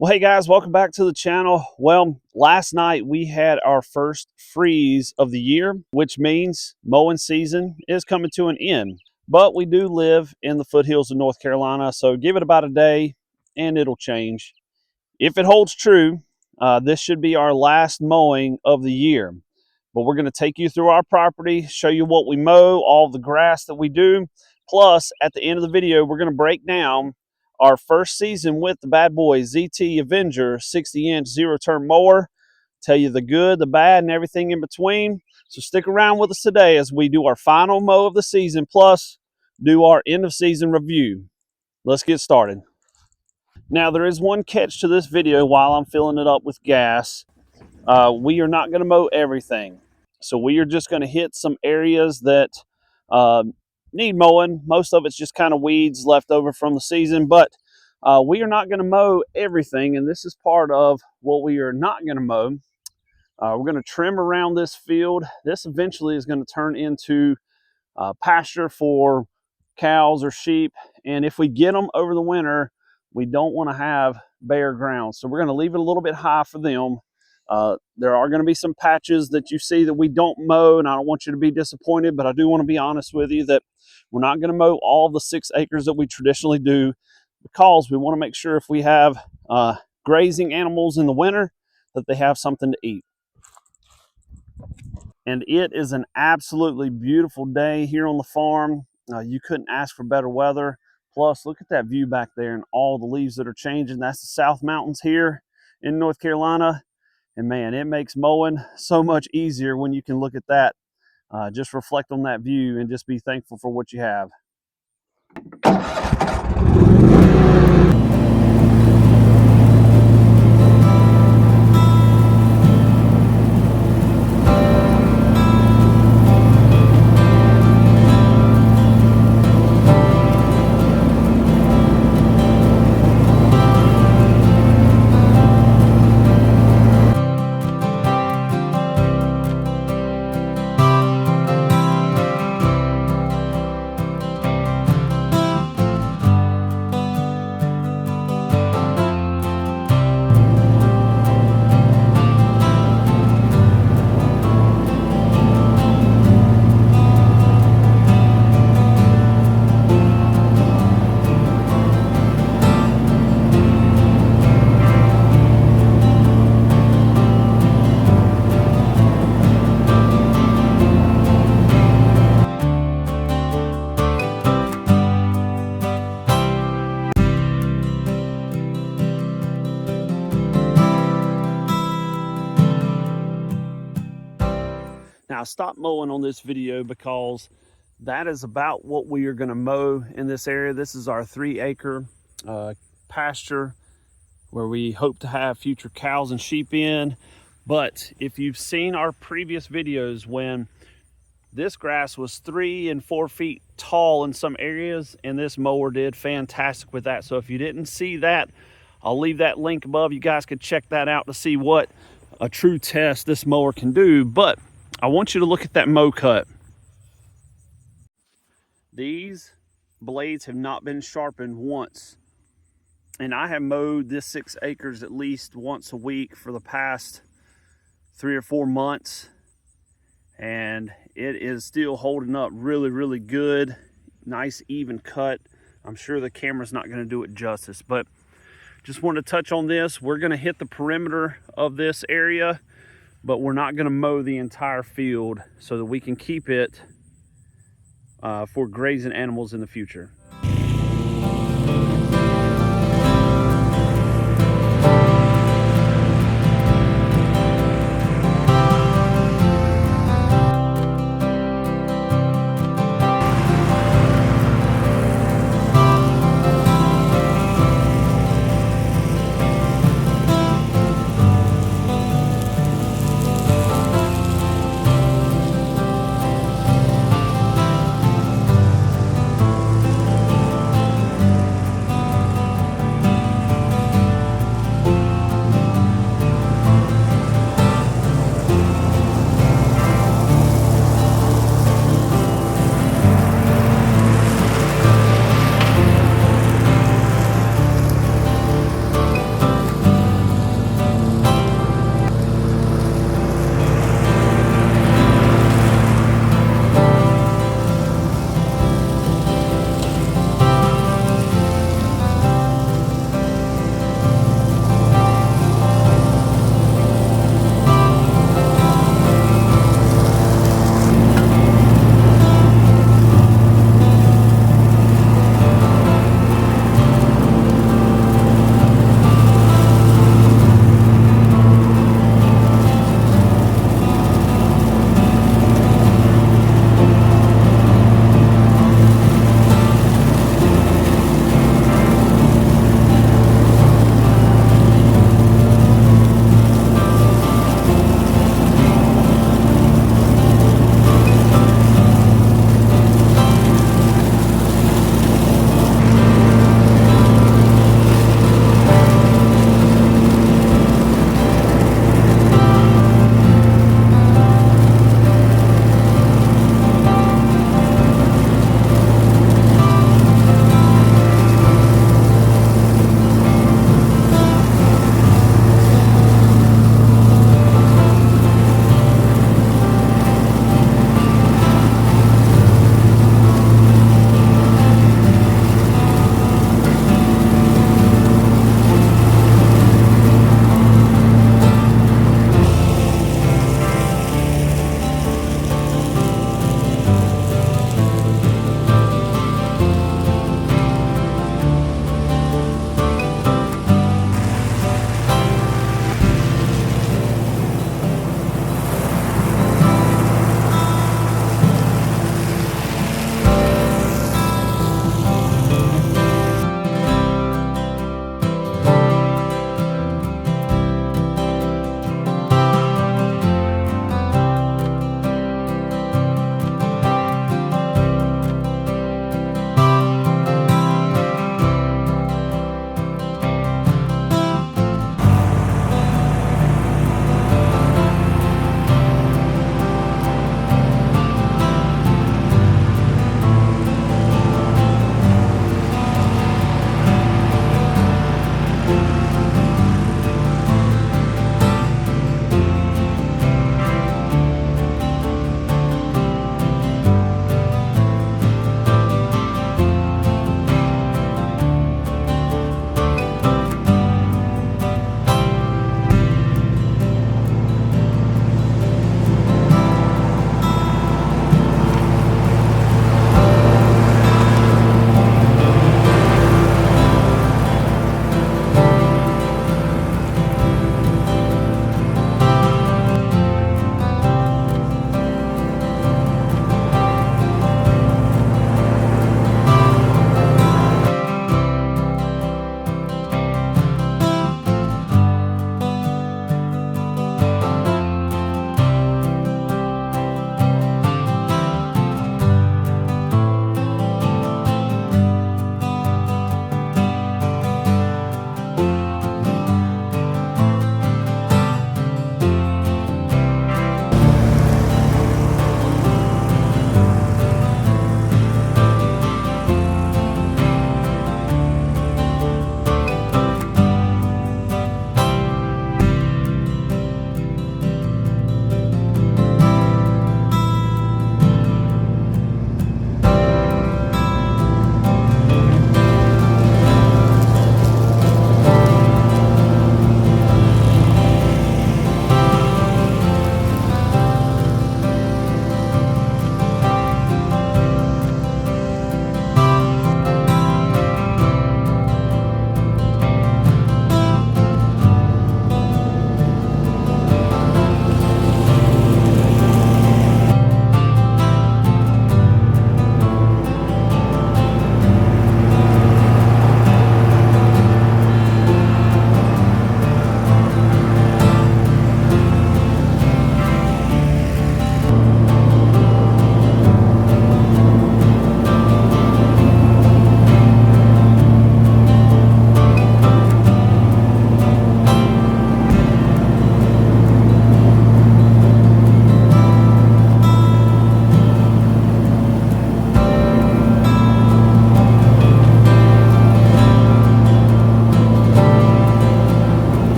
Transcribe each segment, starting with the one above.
Well, hey guys, welcome back to the channel. Well, last night we had our first freeze of the year, which means mowing season is coming to an end. But we do live in the foothills of North Carolina, so give it about a day and it'll change. If it holds true, this should be our last mowing of the year. But we're going to take you through our property, show you what we mow, all the grass that we do. Plus, at the end of the video, we're going to break down our first season with the Bad Boy ZT Avenger 60-inch zero-turn mower. Tell you the good, the bad, and everything in between. So stick around with us today as we do our final mow of the season, plus do our end of season review. Let's get started. Now, there is one catch to this video while I'm filling it up with gas. We are not going to mow everything. So we are just going to hit some areas that need mowing. Most of it's just kind of weeds left over from the season, but we are not going to mow everything, and this is part of what we are not going to mow. We're going to trim around this field. This eventually is going to turn into pasture for cows or sheep, and if we get them over the winter, we don't want to have bare ground. So we're going to leave it a little bit high for them. There are going to be some patches that you see that we don't mow, and I don't want you to be disappointed, but I do want to be honest with you that we're not going to mow all the 6 acres that we traditionally do, because we want to make sure if we have grazing animals in the winter that they have something to eat. And it is an absolutely beautiful day here on the farm. You couldn't ask for better weather. Plus, look at that view back there and all the leaves that are changing. That's the South Mountains here in North Carolina. And man, it makes mowing so much easier when you can look at that. Just reflect on that view and just be thankful for what you have. Now, I stopped mowing on this video because that is about what we are going to mow in this area. This is our 3-acre pasture where we hope to have future cows and sheep in. But if you've seen our previous videos, when this grass was 3 and 4 feet tall in some areas, and this mower did fantastic with that. So if you didn't see that, I'll leave that link above. You guys could check that out to see what a true test this mower can do. But I want you to look at that mow cut. These blades have not been sharpened once. And I have mowed this 6 acres at least once a week for the past 3 or 4 months. And it is still holding up really, really good. Nice even cut. I'm sure the camera's not going to do it justice, but just wanted to touch on this. We're going to hit the perimeter of this area, but we're not going to mow the entire field so that we can keep it for grazing animals in the future.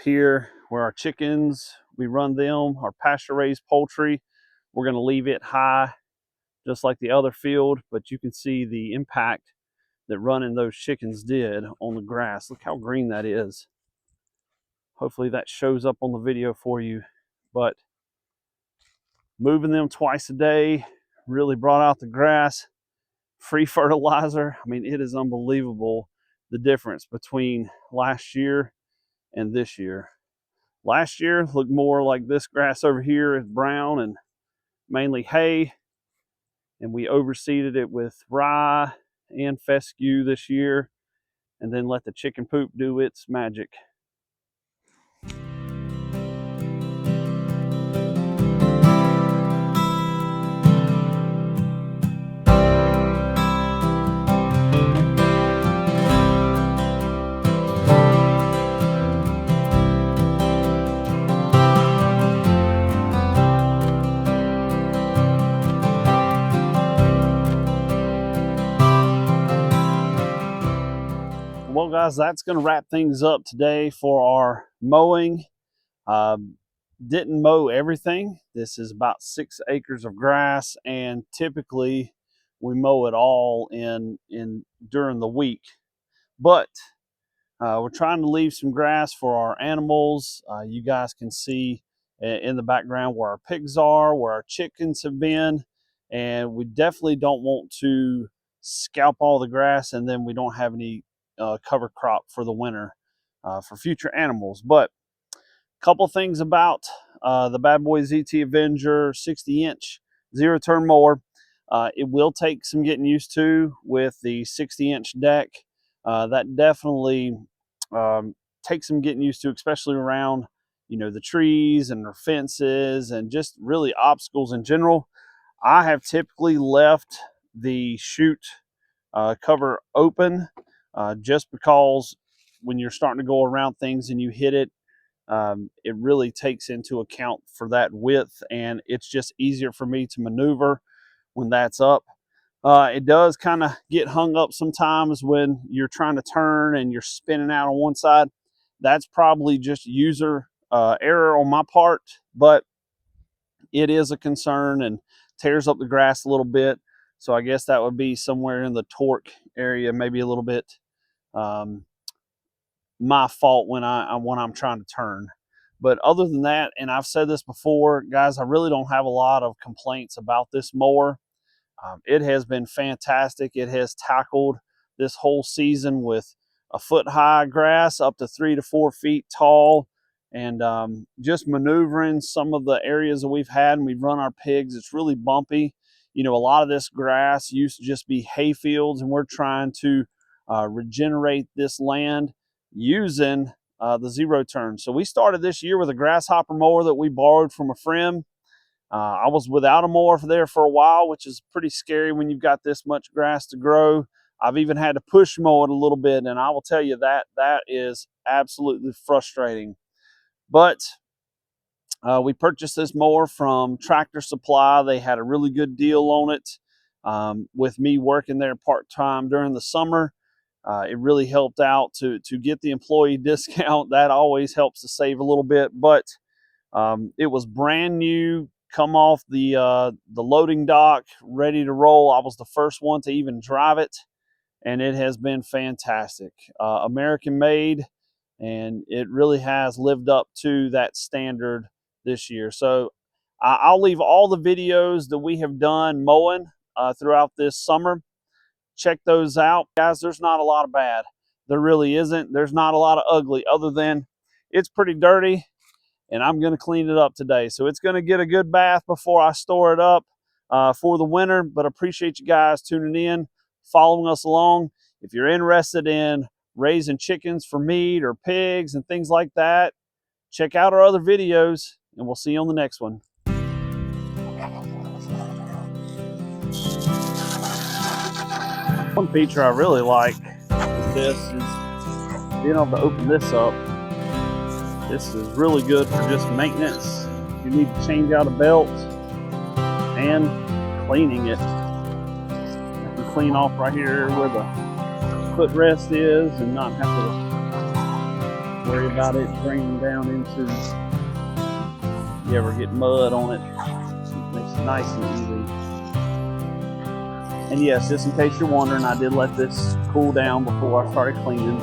here where our chickens, we run them, our pasture raised poultry. We're going to leave it high just like the other field, but you can see the impact that running those chickens did on the grass. Look how green that is. Hopefully that shows up on the video for you. But moving them twice a day really brought out the grass. Free fertilizer. I mean, it is unbelievable the difference between last year and this year. Last year looked more like this grass over here is brown and mainly hay, and we overseeded it with rye and fescue this year, and then let the chicken poop do its magic. Well, guys, that's going to wrap things up today for our mowing. Didn't mow everything. This is about 6 acres of grass, and typically we mow it all in during the week. But we're trying to leave some grass for our animals. You guys can see in the background where our pigs are, where our chickens have been, and we definitely don't want to scalp all the grass and then we don't have any cover crop for the winter for future animals. But a couple things about the Bad Boy ZT Avenger 60-inch zero-turn mower. It will take some getting used to with the 60-inch deck. That definitely takes some getting used to, especially around, you know, the trees and the fences and just really obstacles in general. I have typically left the chute cover open just because when you're starting to go around things and you hit it, it really takes into account for that width, and it's just easier for me to maneuver when that's up. It does kind of get hung up sometimes when you're trying to turn and you're spinning out on one side. That's probably just user error on my part, but it is a concern and tears up the grass a little bit. So I guess that would be somewhere in the torque area, maybe a little bit my fault when I'm trying to turn. But other than that, and I've said this before, guys, I really don't have a lot of complaints about this mower. It has been fantastic. It has tackled this whole season with a foot high grass up to 3 to 4 feet tall, and just maneuvering some of the areas that we've had and we've run our pigs. It's really bumpy. You know, a lot of this grass used to just be hay fields, and we're trying to regenerate this land using the zero turn. So we started this year with a grasshopper mower that we borrowed from a friend. I was without a mower there for a while, which is pretty scary when you've got this much grass to grow. I've even had to push mow it a little bit, and I will tell you that is absolutely frustrating. But we purchased this mower from Tractor Supply. They had a really good deal on it. With me working there part-time during the summer, it really helped out to get the employee discount. That always helps to save a little bit. But it was brand new, come off the loading dock, ready to roll. I was the first one to even drive it, and it has been fantastic. American made, and it really has lived up to that standard this year. So I'll leave all the videos that we have done mowing throughout this summer. Check those out. Guys, there's not a lot of bad. There really isn't. There's not a lot of ugly, other than it's pretty dirty, and I'm going to clean it up today. So it's going to get a good bath before I store it up for the winter. But I appreciate you guys tuning in, following us along. If you're interested in raising chickens for meat or pigs and things like that, check out our other videos, and we'll see you on the next one. One feature I really like with this is being able to open this up. This is really good for just maintenance. You need to change out a belt and cleaning it. I can clean off right here where the footrest is and not have to worry about it draining down into, you ever get mud on it. It makes it nice and easy. And yes, just in case you're wondering, I did let this cool down before I started cleaning.